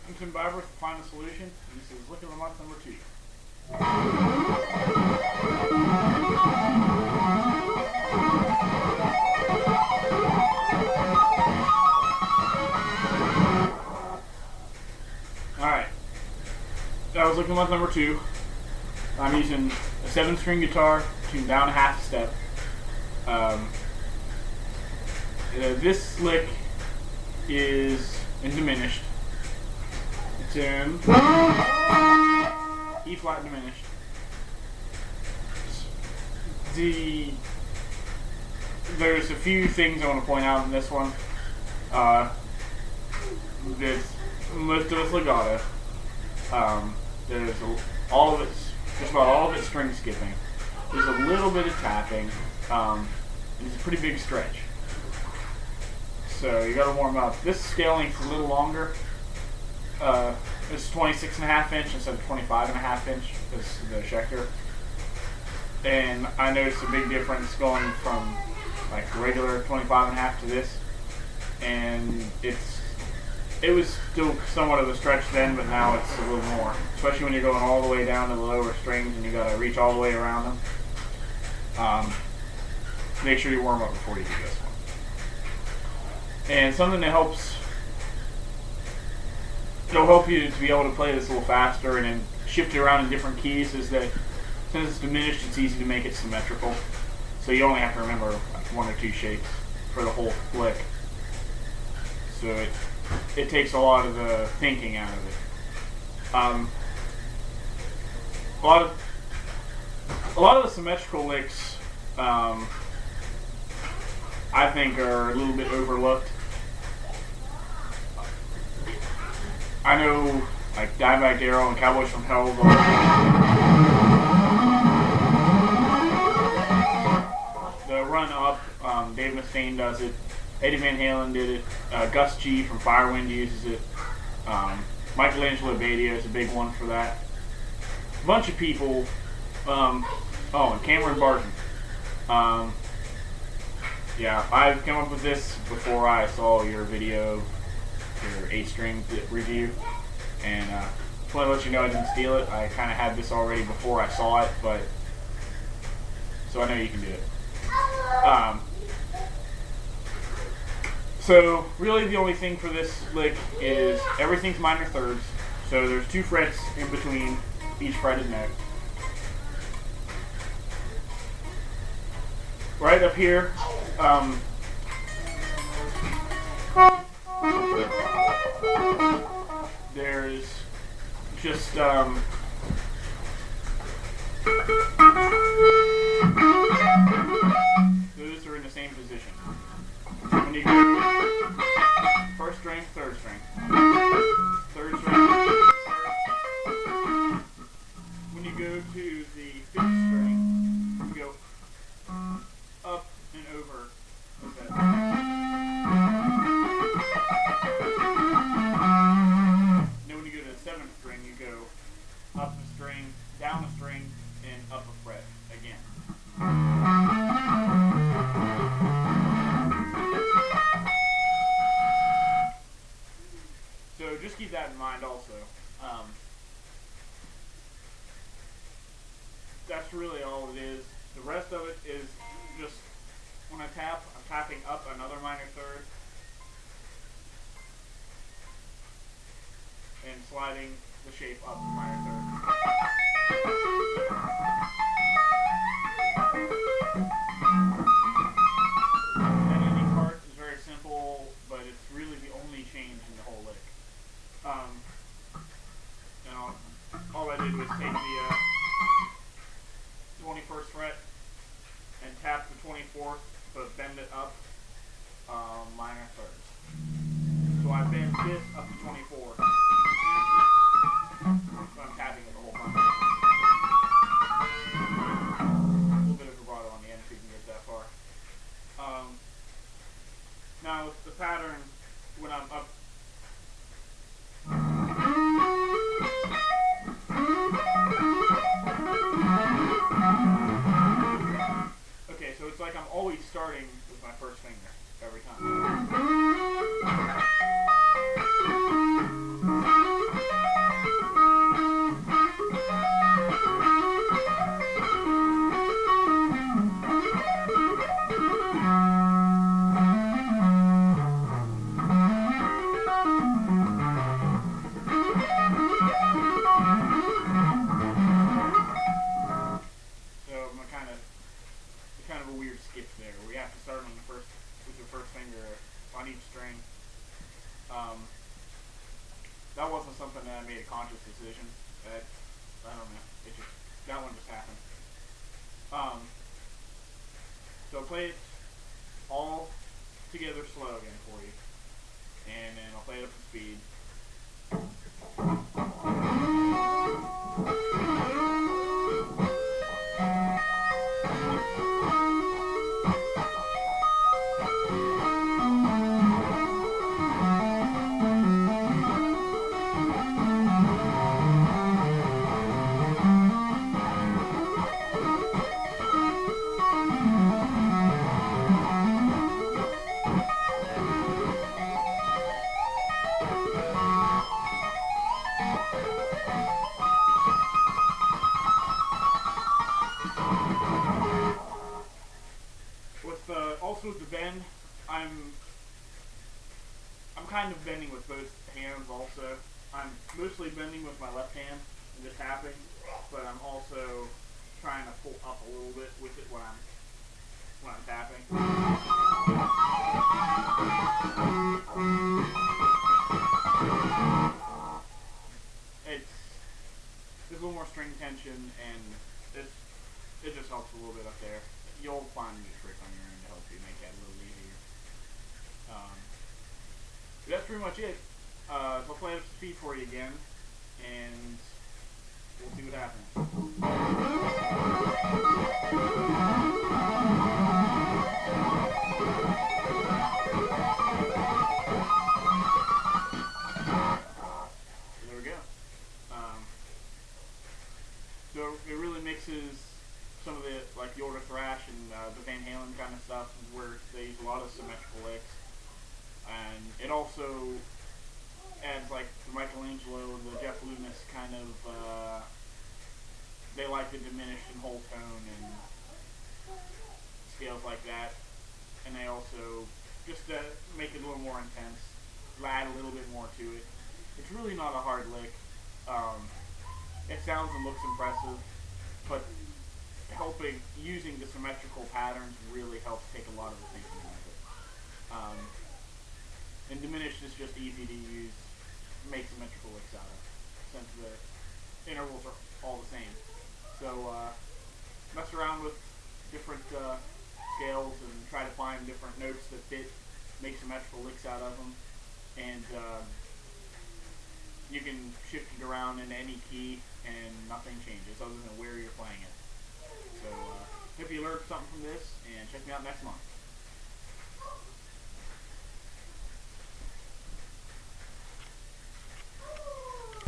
I'm Beiber to find the solution. This is lick of the month number 2. Alright. That was lick of the month number 2. I'm using a 7-string guitar, tuned down a half step. This lick is in diminished. It's in E flat diminished. There's a few things I want to point out in this one. There's most of it's legato. There's all of it's just about all of it's string skipping. There's a little bit of tapping. And it's a pretty big stretch. So you gotta warm up. This scale length's a little longer. It's 26.5 inch instead of 25.5 inch. This is the Schecter. And I noticed a big difference going from like regular 25.5 to this. And it was still somewhat of a stretch then, but now it's a little more. Especially when you're going all the way down to the lower strings and you gotta reach all the way around them. Make sure you warm up before you do this one. And something that it'll help you to be able to play this a little faster and then shift it around in different keys is that since it's diminished, it's easy to make it symmetrical. So you only have to remember like 1 or 2 shapes for the whole lick. So it takes a lot of the thinking out of it. A lot of the symmetrical licks I think are a little bit overlooked. I know like Dimebag Darrell and Cowboys from Hell the run up, Dave Mustaine does it, Eddie Van Halen did it, Gus G from Firewind uses it, Michelangelo Badia is a big one for that. A bunch of people, and Cameron Barton. Yeah, I've come up with this before I saw your video, your 8-string review, and just want to let you know I didn't steal it. I kind of had this already before I saw it, but so I know you can do it. So really the only thing for this lick is everything's minor thirds, so there's 2 frets in between each fretted note. Right up here, there's just those are in the same position. When you go first string, third string, third string, third. When you go to the 5th string, you go up and over like that. Then when you go to the 7th string, you go up a string, down a string, and up a fret again. So just keep that in mind also. That's really all it is. The rest of it is just when I tap, I'm tapping up another minor third and sliding the shape up a minor third. That ending part is very simple, but it's really the only change in the whole lick. All I did was take the 21st fret and tap the 24th, but bend it up minor thirds. So I bend this up to 24. So I'm tapping it the whole time. A little bit of vibrato on the end so you can get that far. Now the pattern when I'm up. Okay, so it's like I'm always starting with my first finger every time. finger on each string. That wasn't something that I made a conscious decision. I don't know. That one just happened. So I'll play it all together slow again for you, and then I'll play it up to speed. Also with the bend, I'm kind of bending with both hands also. I'm mostly bending with my left hand and just tapping, but I'm also trying to pull up a little bit with it when I'm tapping. There's a little more string tension, and it just helps a little bit up there. You'll find a new trick on your own to help you make that a little easier. But that's pretty much it. So I'll play it up to speed for you again, and we'll see what happens. There we go. So it really mixes some of the, like the older thrash and the Van Halen kind of stuff, where they use a lot of symmetrical licks, and it also adds like the Michelangelo, the Jeff Loomis kind of. They like the diminished and whole tone and scales like that, and they also just make it a little more intense, add a little bit more to it. It's really not a hard lick. It sounds and looks impressive, but using the symmetrical patterns really helps take a lot of the thinking out of it. And diminished is just easy to use, make symmetrical licks out of, since the intervals are all the same. So mess around with different scales and try to find different notes that fit, make symmetrical licks out of them, and you can shift it around in any key and nothing changes other than where you're playing it. So hope you learned something from this, and check me out next month.